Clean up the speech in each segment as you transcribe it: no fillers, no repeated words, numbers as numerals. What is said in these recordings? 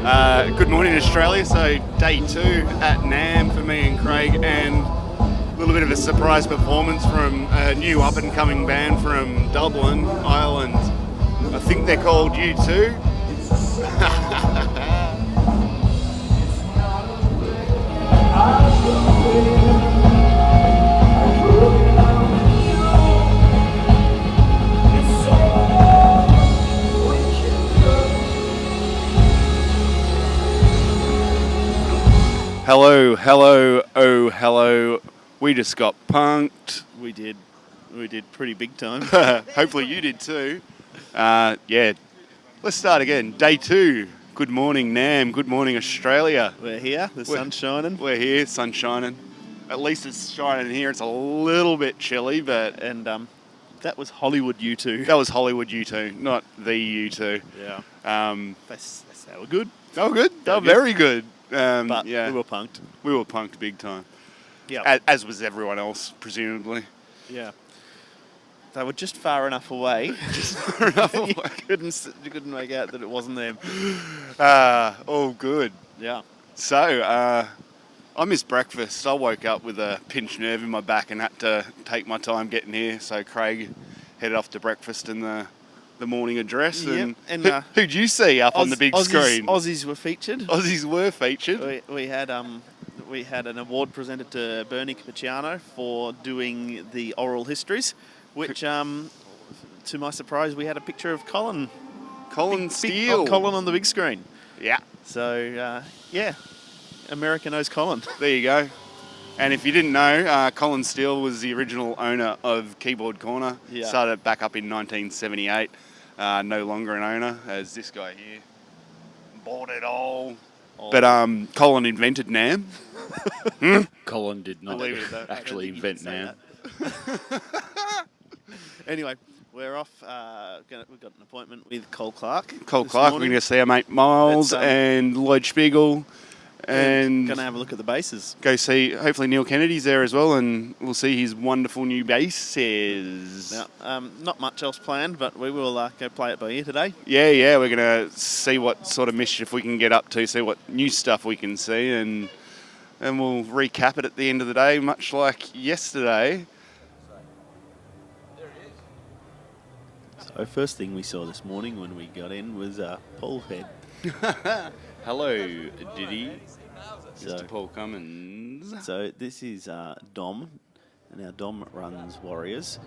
Good morning, Australia. So day 2 at NAMM for me and Craig, and a little bit of a surprise performance from a new up-and-coming band from Dublin, Ireland. I think they're called U2. Hello, hello, oh hello. We just got punked. We did pretty big time. Hopefully you did too. Yeah, let's start again. Day 2. Good morning, NAMM. Good morning, Australia. We're here. The sun's shining. We're here. Sun's shining. At least it's shining here. It's a little bit chilly, but that was Hollywood U2. That was Hollywood U2, not the U2. Yeah. They were good. They were good. They were very good. But yeah, we were punked. We were punked big time. Yeah. As was everyone else, presumably. Yeah. They were just far enough away. Just far enough away. You couldn't make out that it wasn't them. All good. Yeah. So, I missed breakfast. I woke up with a pinched nerve in my back and had to take my time getting here. So Craig headed off to breakfast in the morning address. Yep. And who'd you see up on the big screen? Aussies were featured. Aussies were featured. We had an award presented to Bernie Cappucciano for doing the oral histories, which, to my surprise, we had a picture of Colin Steele. Colin on the big screen. Yeah. So, yeah, America knows Colin. There you go. And if you didn't know, Colin Steele was the original owner of Keyboard Corner. Yeah. Started back up in 1978. No longer an owner, as this guy here bought it all. But Colin invented NAMM. Colin did not actually invent NAMM. Anyway, we're off. We've got an appointment with Cole Clark. We're going to see our mate Miles and Lloyd Spiegel. And going to have a look at the basses. Go see, hopefully Neil Kennedy's there as well, and we'll see his wonderful new basses. Now, not much else planned, but we will go play it by ear today. Yeah, we're going to see what sort of mischief we can get up to, see what new stuff we can see, and we'll recap it at the end of the day, much like yesterday. So first thing we saw this morning when we got in was Paul's head. Hello, Diddy. Mr. Paul Cummins. So this is Dom. Now Dom runs Warriors.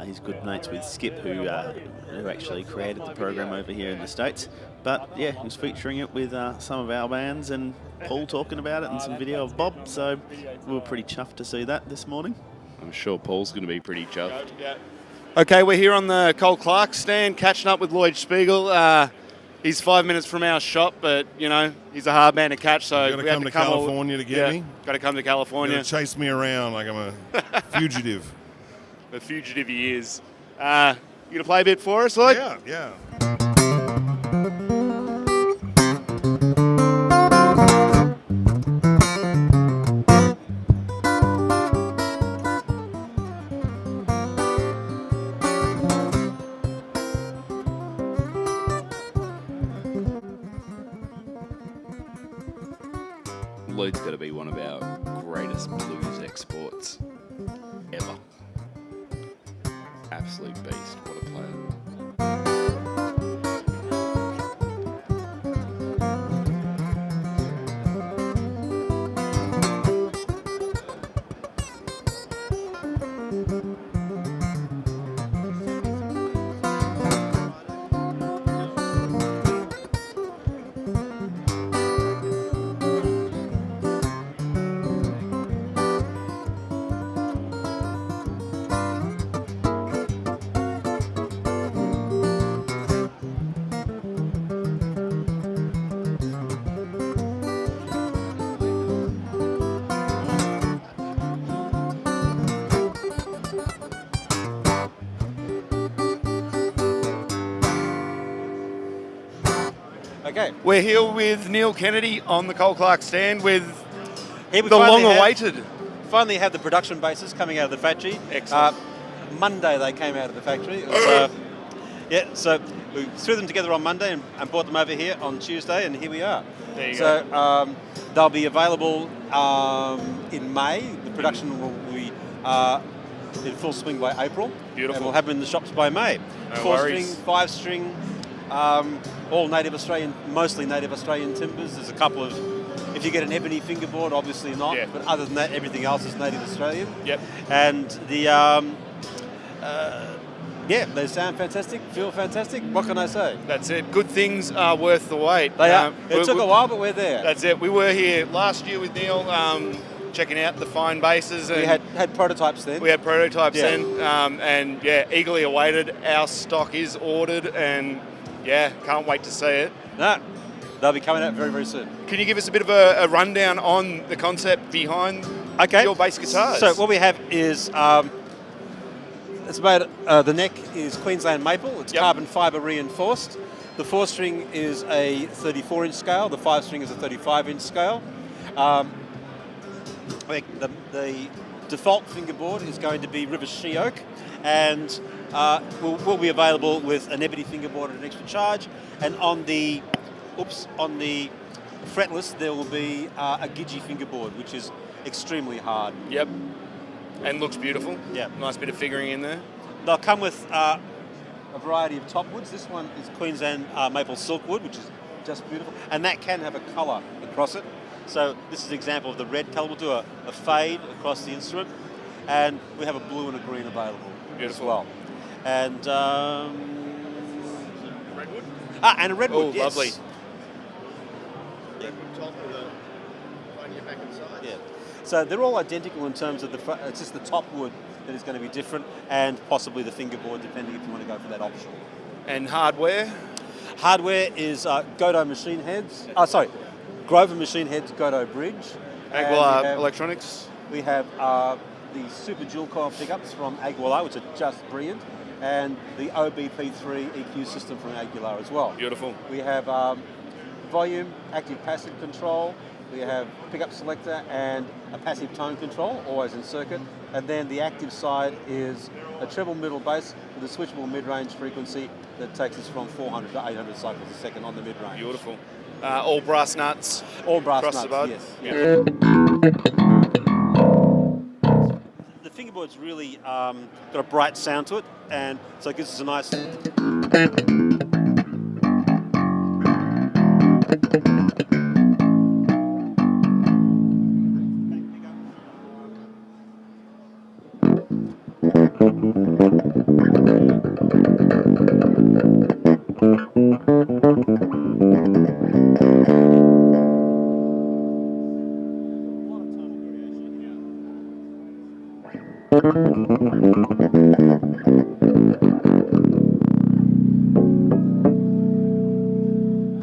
He's good mates with Skip, who actually created the program over here in the States. But yeah, he was featuring it with some of our bands and Paul talking about it and some video of Bob. So we were pretty chuffed to see that this morning. I'm sure Paul's going to be pretty chuffed. Okay, we're here on the Cole Clark stand, catching up with Lloyd Spiegel. He's 5 minutes from our shop, but, you know, he's a hard man to catch, so we had to come to California to get me. Got to come to California. Chase me around like I'm a fugitive. A fugitive he is. You going to play a bit for us, Lloyd? Yeah. Lloyd's got to be one of our greatest blues exports ever. Absolute beast. What a player. Okay. We're here with Neil Kennedy on the Cole Clark stand with Here we the finally long-awaited. Finally have the production bases coming out of the factory. Excellent. Monday they came out of the factory. It was Yeah, so we threw them together on Monday and brought them over here on Tuesday, and here we are. There you So they'll be available in May. The production will be in full swing by April. Beautiful. And we'll have them in the shops by May. No 4-string, worries. 5-string, all native Australian, mostly native Australian timbers. There's a couple of, if you get an ebony fingerboard, obviously not. Yeah. But other than that, everything else is native Australian. Yep. And the yeah, they sound fantastic, feel fantastic. What can I say? That's it. Good things are worth the wait. They are. It took a while, but we're there. That's it. We were here last year with Neil, checking out the fine bases. And We had prototypes then. we had prototypes Yeah. then, and yeah, eagerly awaited. Our stock is ordered, and yeah, can't wait to see it. No, they'll be coming out very, very soon. Can you give us a bit of a rundown on the concept behind your bass guitars? So what we have is it's about the neck is Queensland maple. It's Yep. carbon fibre reinforced. The 4-string is a 34-inch scale. The 5-string is a 35-inch scale. The default fingerboard is going to be Rudess she oak, and will be available with an ebony fingerboard at an extra charge. And on the fretless there will be a Gidgee fingerboard, which is extremely hard. Yep. And looks beautiful. Yeah. Nice bit of figuring in there. They'll come with a variety of top woods. This one is Queensland maple silkwood, which is just beautiful, and that can have a colour across it. So this is an example of the red colour. We'll do a fade across the instrument, and we have a blue and a green available Beautiful. as well. And Redwood? and a redwood. Oh, yes. lovely. Yeah. So they're all identical in terms of it's just the top wood that is going to be different, and possibly the fingerboard, depending if you want to go for that option. And hardware? Hardware is Godot machine heads. Grover machine heads, Godot bridge. And Aguilar Electronics? we have the super dual coil pickups from Aguilar, which are just brilliant, and the OBP3 EQ system from Aguilar as well. Beautiful. We have volume, active passive control. We have pickup selector and a passive tone control, always in circuit. And then the active side is a treble middle bass with a switchable mid-range frequency that takes us from 400 to 800 cycles a second on the mid-range. Beautiful. All brass nuts. All brass across the nuts, bud. yes. Yeah. The fingerboard's really got a bright sound to it, and so it gives us a nice...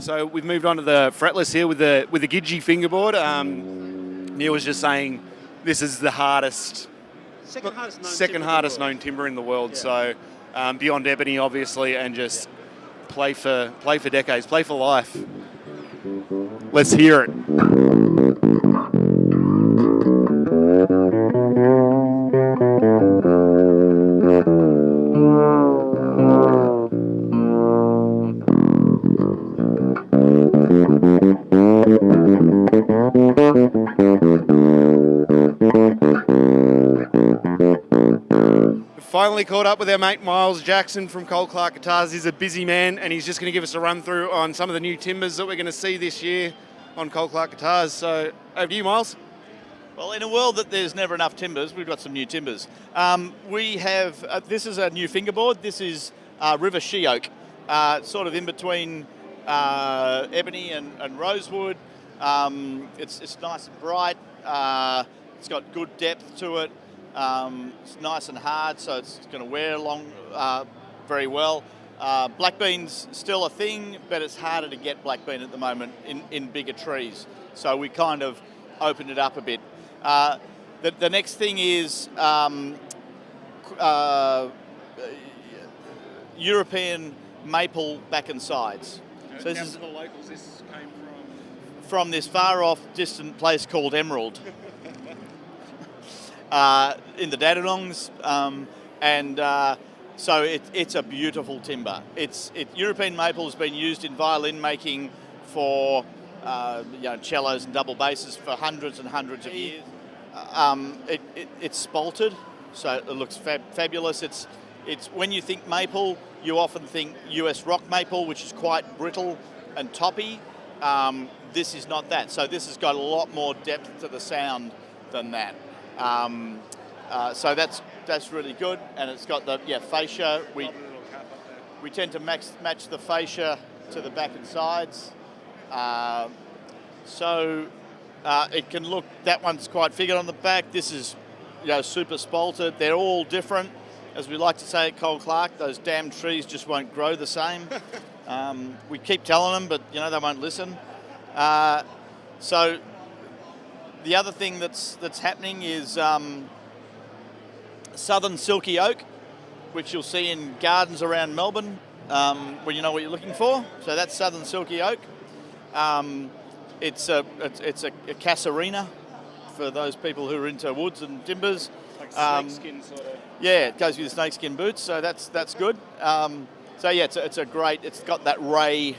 So we've moved on to the fretless here with the Gidgee fingerboard. Neil was just saying this is the hardest, second hardest known timber in the world. Yeah. So beyond ebony, obviously, and just play for decades, play for life. Let's hear it. Finally caught up with our mate Miles Jackson from Cole Clark Guitars. He's a busy man, and he's just going to give us a run through on some of the new timbers that we're going to see this year on Cole Clark Guitars. So over to you, Miles. Well, in a world that there's never enough timbers, we've got some new timbers. We have, this is a new fingerboard. This is Rudess she oak, sort of in between ebony and rosewood. It's nice and bright. It's got good depth to it. It's nice and hard, so it's going to wear along very well. Black bean's still a thing, but it's harder to get black bean at the moment in bigger trees. So we kind of opened it up a bit. The next thing is European maple back and sides. So this is the locals, this came from this far off distant place called Emerald. In the Dandenongs, and So it's a beautiful timber. European maple has been used in violin making for cellos and double basses for hundreds and hundreds of years. It's spalted, so it looks fabulous. It's when you think maple, you often think US rock maple, which is quite brittle and toppy. This is not that. So this has got a lot more depth to the sound than that. So that's really good, and it's got the fascia. We tend to match the fascia to the back and sides. So it can look, that one's quite figured on the back. This is super spalted. They're all different. As we like to say at Cole Clark, those damn trees just won't grow the same. We keep telling them, but they won't listen. So the other thing that's happening is southern silky oak, which you'll see in gardens around Melbourne when you know what you're looking for. So that's southern silky oak. It's a Casuarina for those people who are into woods and timbers. Like snakeskin sort of. Yeah, it goes with the snakeskin boots, so that's good. So yeah, it's got that ray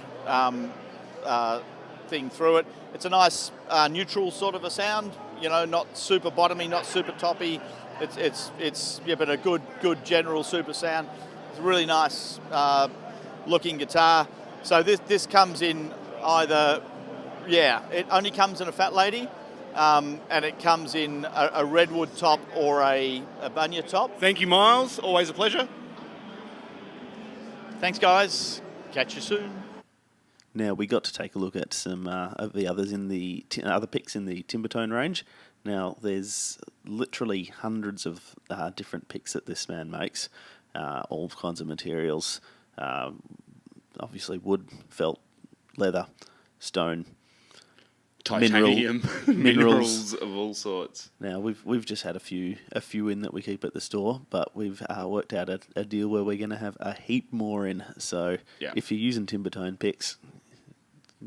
thing through it. It's a nice neutral sort of a sound, not super bottomy, not super toppy. It's but a good general super sound. It's a really nice looking guitar. So this comes in either, it only comes in a Fat Lady, and it comes in a redwood top or a bunya top. Thank you, Miles. Always a pleasure. Thanks, guys. Catch you soon. Now, we got to take a look at some of the others in the other picks in the Timbertone range. Now, there's literally hundreds of different picks that this man makes, all kinds of materials, obviously wood, felt, leather, stone, titanium, minerals of all sorts. Now, we've just had a few in that we keep at the store, but we've worked out a deal where we're going to have a heap more in. So if you're using Timbertone picks,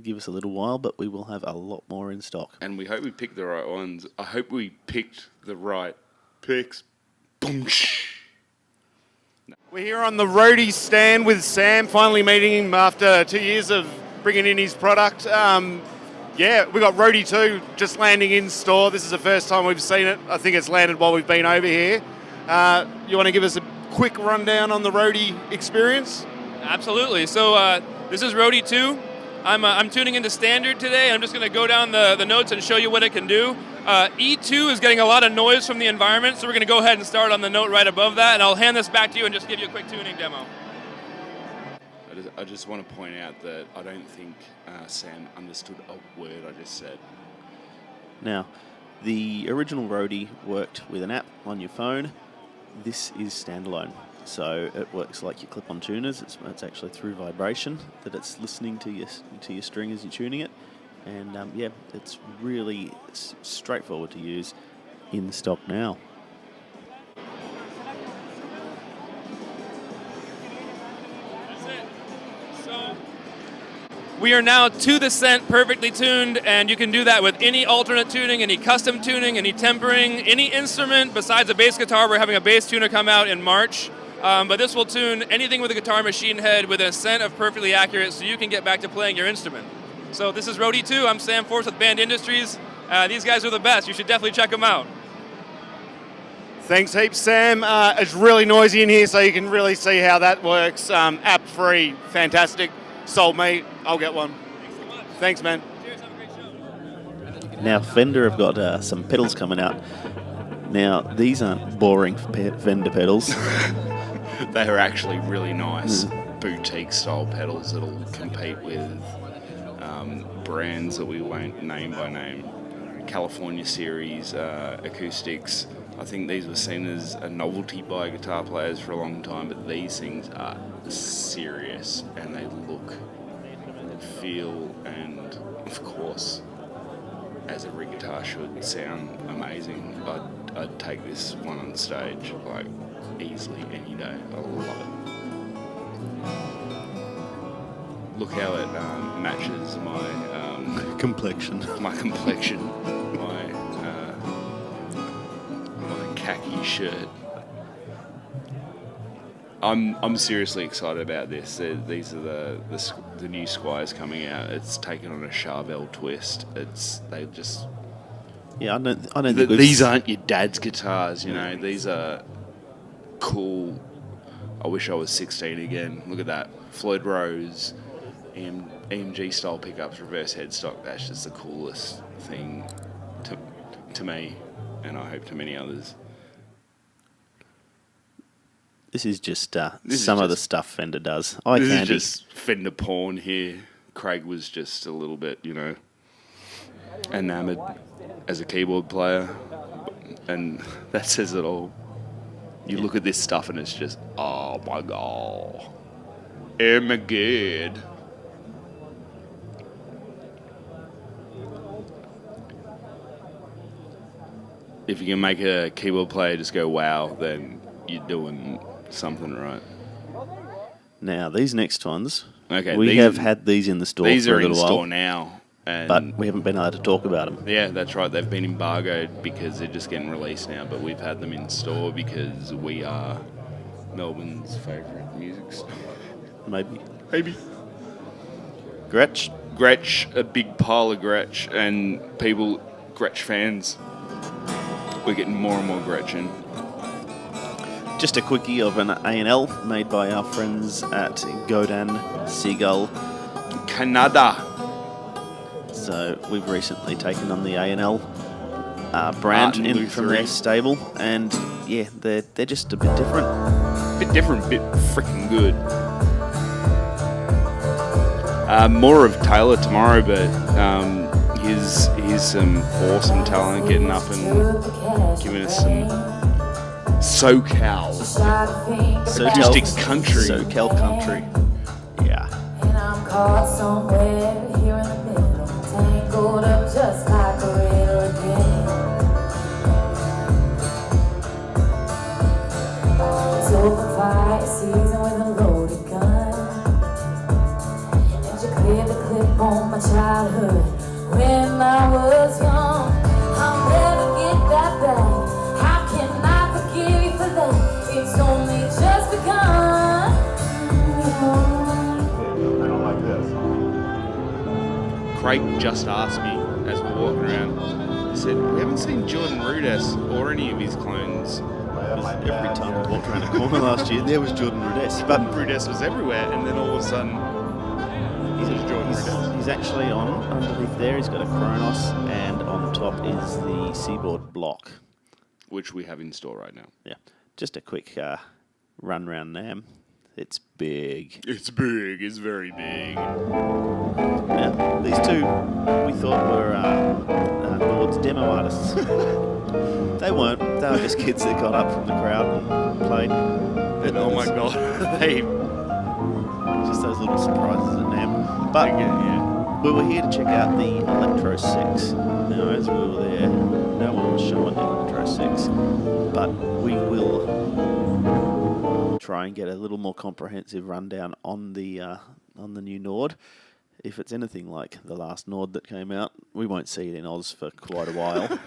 give us a little while, but we will have a lot more in stock. And we hope we picked the right ones. I hope we picked the right picks. Boom. We're here on the Roadie stand with Sam, finally meeting him after 2 years of bringing in his product. We got Roadie 2 just landing in store. This is the first time we've seen it. I think it's landed while we've been over here. You want to give us a quick rundown on the Roadie experience? Absolutely. So this is Roadie 2. I'm tuning into standard today. I'm just going to go down the notes and show you what it can do. E2 is getting a lot of noise from the environment, so we're going to go ahead and start on the note right above that, and I'll hand this back to you and just give you a quick tuning demo. I just want to point out that I don't think Sam understood a word I just said. Now, the original Roadie worked with an app on your phone. This is standalone. So it works like your clip-on tuners. It's actually through vibration that it's listening to your string as you're tuning it. And it's really straightforward to use, in stock now. That's it. So we are now to the cent, perfectly tuned, and you can do that with any alternate tuning, any custom tuning, any tempering, any instrument besides a bass guitar. We're having a bass tuner come out in March. But this will tune anything with a guitar machine head with a cent of perfectly accurate, so you can get back to playing your instrument. So this is Roadie 2. I'm Sam Force with Band Industries. These guys are the best. You should definitely check them out. Thanks heaps, Sam. It's really noisy in here, so you can really see how that works. App-free, fantastic. Sold me. I'll get one. Thanks so much. Thanks, man. Cheers. Have a great show. Now, Fender have got some pedals coming out. Now, these aren't boring Fender pedals. They are actually really nice boutique style pedals that'll compete with brands that we won't name by name. California series acoustics. I think these were seen as a novelty by guitar players for a long time, but these things are serious and they look, feel, and of course, as a rig guitar should, sound amazing. I'd take this one on stage like easily any day. I love it. Look how it matches my complexion. My complexion, my khaki shirt. I'm seriously excited about this. These are the new Squires coming out. It's taken on a Charvel twist. Yeah, I don't think These aren't your dad's guitars, you know. These are cool. I wish I was 16 again. Look at that. Floyd Rose, EMG style pickups, reverse headstock. That's just the coolest thing to me, and I hope to many others. This is just some of the stuff Fender does. This is just Fender porn here. Craig was just a little bit, you know, enamoured as a keyboard player, and that says it all. You look at this stuff and it's just, oh my god, oh my god. If you can make a keyboard player just go wow, then you're doing something right. Now, these next ones, Okay, we have had these in the store These for are a in little while, store now, but we haven't been able to talk about them. yeah, that's right. They've been embargoed because they're just getting released now, but we've had them in store because we are Melbourne's favourite music store. Maybe. Gretsch, a big pile of Gretsch, and Gretsch fans. We're getting more and more Gretsch in. Just a quickie of an A&L made by our friends at Godin Seagull. Canada. So we've recently taken on the A&L brand Art and in from their Lutherie. stable, and yeah, they're just a bit different. Bit freaking good. More of Taylor tomorrow, but here's some awesome talent getting up and giving us some SoCal acoustic country. SoCal country. Yeah. And I'm caught somewhere here in the middle, tangled up just like a riddle again. Took the fire season with a loaded gun, and you cleared the clip on my childhood when I was young. I'll never get that back. How can I forgive you for that? It's only just begun. Craig just asked me as we're walking around. He said, we haven't seen Jordan Rudess or any of his clones. Every time we walked around a corner last year, there was Jordan Rudess. But Rudess was everywhere, and then all of a sudden, he's actually on underneath there. He's got a Kronos, and on top is the Seaboard block. which we have in store right now. Yeah. Just a quick run around NAMM. It's big. It's big. It's very big. Now, these two we thought were Lord's demo artists. They weren't. They were just kids that got up from the crowd and played. And oh my god, they just those little surprises at NAMM. But we were here to check out the Electro 6. Now, as we were there, no one was showing the Electro 6, but we will try and get a little more comprehensive rundown on the new Nord. If it's anything like the last Nord that came out, we won't see it in Oz for quite a while.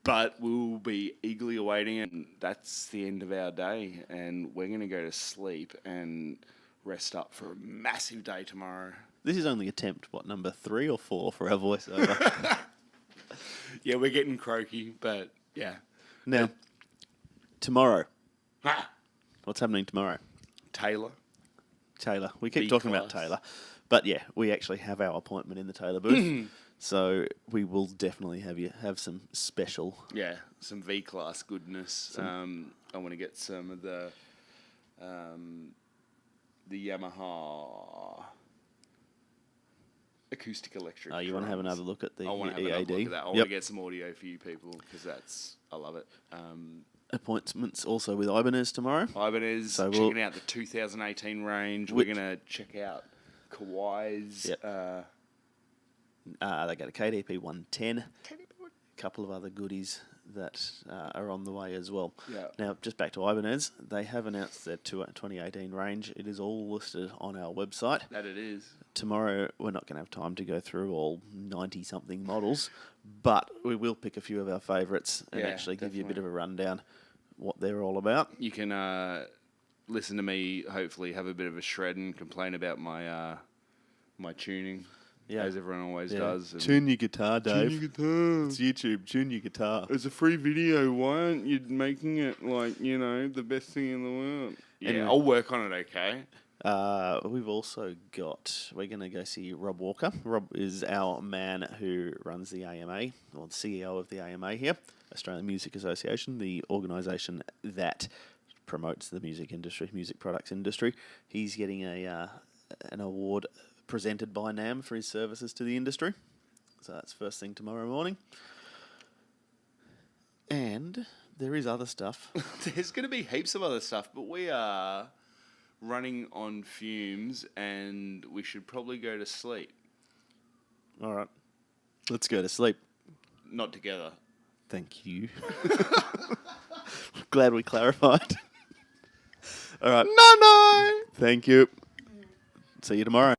But we'll be eagerly awaiting it. And that's the end of our day, and we're going to go to sleep and rest up for a massive day tomorrow. This is only attempt, number 3 or 4 for our voiceover? Yeah, we're getting croaky, but yeah. Now, tomorrow. What's happening tomorrow? Taylor. We keep B talking about class. Taylor. But yeah, we actually have our appointment in the Taylor booth. So we will definitely have some special. Yeah, some V-class goodness. I want to get some of the Yamaha acoustic electric. Oh, you want to have drums. another look at the I want to have EAD? another look at that. I want to get some audio for you people because I love it. Appointments also with Ibanez tomorrow. Ibanez, So checking out the 2018 range. We're going to check out Kawai's. Yep. They got a KDP 110. A couple of other goodies that are on the way as well. Yeah. Now, just back to Ibanez, they have announced their 2018 range. It is all listed on our website. That it is. Tomorrow, we're not going to have time to go through all 90-something models, but we will pick a few of our favourites and Yeah, actually give you a bit definitely. of a rundown what they're all about. You can listen to me hopefully have a bit of a shred and complain about my my tuning, as everyone always does. Tune your guitar, Dave. Tune your guitar. It's YouTube. Tune your guitar. It's a free video. Why aren't you making it like, you know, the best thing in the world? Yeah, Anyway. I'll work on it, okay? We've also got, we're going to go see Rob Walker. Rob is our man who runs the AMA, or the CEO of the AMA here, Australian Music Association, the organisation that promotes the music industry, music products industry. He's getting an award presented by NAMM for his services to the industry. So that's first thing tomorrow morning. And there is other stuff. There's going to be heaps of other stuff, but we are running on fumes and we should probably go to sleep. All right. Let's go to sleep. Not together. Thank you. Glad we clarified. All right. No. Thank you. See you tomorrow.